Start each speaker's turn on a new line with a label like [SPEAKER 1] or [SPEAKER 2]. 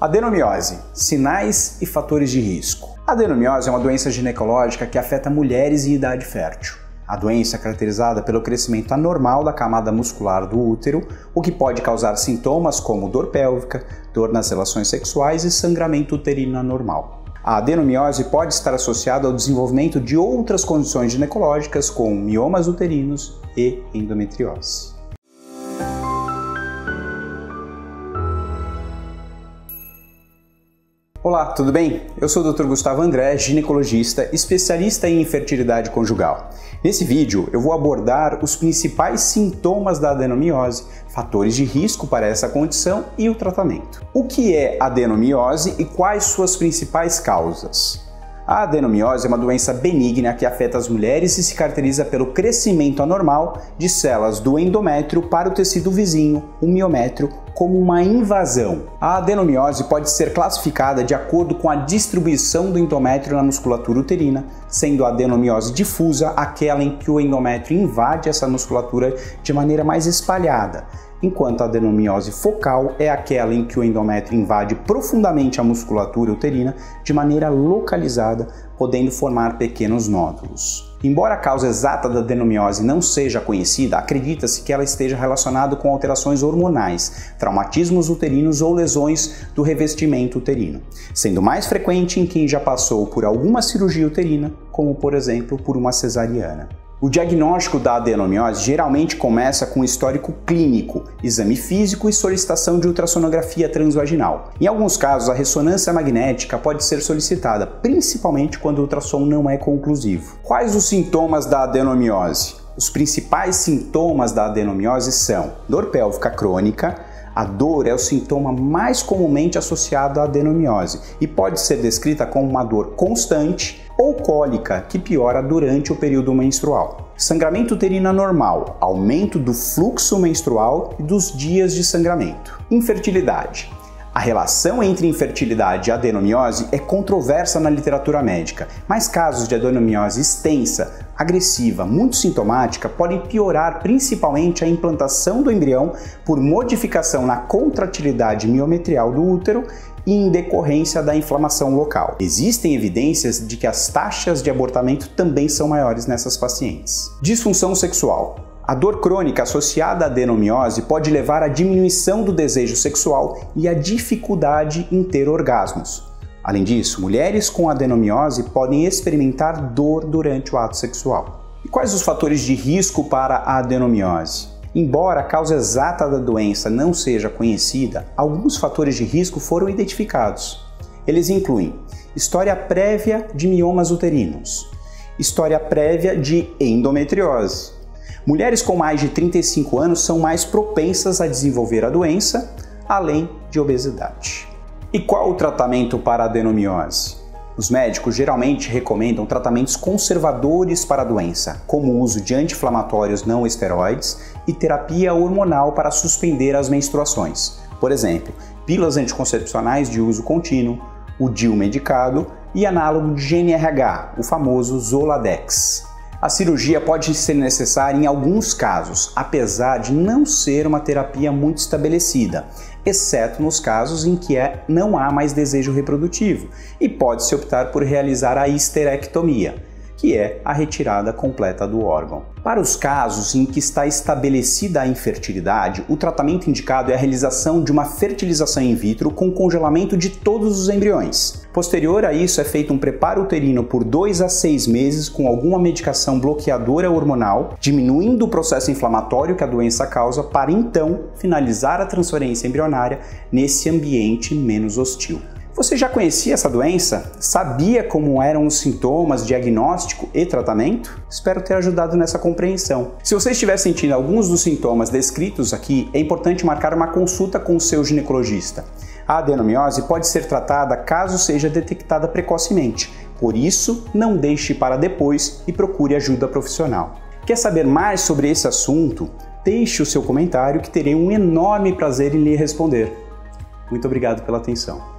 [SPEAKER 1] Adenomiose, sinais e fatores de risco. A adenomiose é uma doença ginecológica que afeta mulheres em idade fértil. A doença é caracterizada pelo crescimento anormal da camada muscular do útero, o que pode causar sintomas como dor pélvica, dor nas relações sexuais e sangramento uterino anormal. A adenomiose pode estar associada ao desenvolvimento de outras condições ginecológicas, como miomas uterinos e endometriose. Olá, tudo bem? Eu sou o Dr. Gustavo André, ginecologista, especialista em infertilidade conjugal. Nesse vídeo eu vou abordar os principais sintomas da adenomiose, fatores de risco para essa condição e o tratamento. O que é adenomiose e quais suas principais causas? A adenomiose é uma doença benigna que afeta as mulheres e se caracteriza pelo crescimento anormal de células do endométrio para o tecido vizinho, o miométrio, como uma invasão. A adenomiose pode ser classificada de acordo com a distribuição do endométrio na musculatura uterina, sendo a adenomiose difusa aquela em que o endométrio invade essa musculatura de maneira mais espalhada, enquanto a adenomiose focal é aquela em que o endométrio invade profundamente a musculatura uterina de maneira localizada, podendo formar pequenos nódulos. Embora a causa exata da adenomiose não seja conhecida, acredita-se que ela esteja relacionada com alterações hormonais, traumatismos uterinos ou lesões do revestimento uterino, sendo mais frequente em quem já passou por alguma cirurgia uterina, como por exemplo por uma cesariana. O diagnóstico da adenomiose geralmente começa com histórico clínico, exame físico e solicitação de ultrassonografia transvaginal. Em alguns casos, a ressonância magnética pode ser solicitada, principalmente quando o ultrassom não é conclusivo. Quais os sintomas da adenomiose? Os principais sintomas da adenomiose são dor pélvica crônica. A dor é o sintoma mais comumente associado à adenomiose e pode ser descrita como uma dor constante ou cólica que piora durante o período menstrual. Sangramento uterino anormal, aumento do fluxo menstrual e dos dias de sangramento. Infertilidade. A relação entre infertilidade e adenomiose é controversa na literatura médica, mas casos de adenomiose extensa, agressiva, muito sintomática podem piorar principalmente a implantação do embrião por modificação na contratilidade miometrial do útero e em decorrência da inflamação local. Existem evidências de que as taxas de abortamento também são maiores nessas pacientes. Disfunção sexual. A dor crônica associada à adenomiose pode levar à diminuição do desejo sexual e à dificuldade em ter orgasmos. Além disso, mulheres com adenomiose podem experimentar dor durante o ato sexual. E quais os fatores de risco para a adenomiose? Embora a causa exata da doença não seja conhecida, alguns fatores de risco foram identificados. Eles incluem história prévia de miomas uterinos, história prévia de endometriose. Mulheres com mais de 35 anos são mais propensas a desenvolver a doença, além de obesidade. E qual o tratamento para a adenomiose? Os médicos geralmente recomendam tratamentos conservadores para a doença, como o uso de anti-inflamatórios não esteroides e terapia hormonal para suspender as menstruações. Por exemplo, pílulas anticoncepcionais de uso contínuo, o DIU medicado e análogo de GnRH, o famoso Zoladex. A cirurgia pode ser necessária em alguns casos, apesar de não ser uma terapia muito estabelecida, exceto nos casos em que não há mais desejo reprodutivo, e pode-se optar por realizar a histerectomia, que é a retirada completa do órgão. Para os casos em que está estabelecida a infertilidade, o tratamento indicado é a realização de uma fertilização in vitro com congelamento de todos os embriões. Posterior a isso é feito um preparo uterino por 2 a 6 meses com alguma medicação bloqueadora hormonal, diminuindo o processo inflamatório que a doença causa para então finalizar a transferência embrionária nesse ambiente menos hostil. Você já conhecia essa doença? Sabia como eram os sintomas, diagnóstico e tratamento? Espero ter ajudado nessa compreensão. Se você estiver sentindo alguns dos sintomas descritos aqui, é importante marcar uma consulta com o seu ginecologista. A adenomiose pode ser tratada caso seja detectada precocemente, por isso não deixe para depois e procure ajuda profissional. Quer saber mais sobre esse assunto? Deixe o seu comentário que terei um enorme prazer em lhe responder. Muito obrigado pela atenção.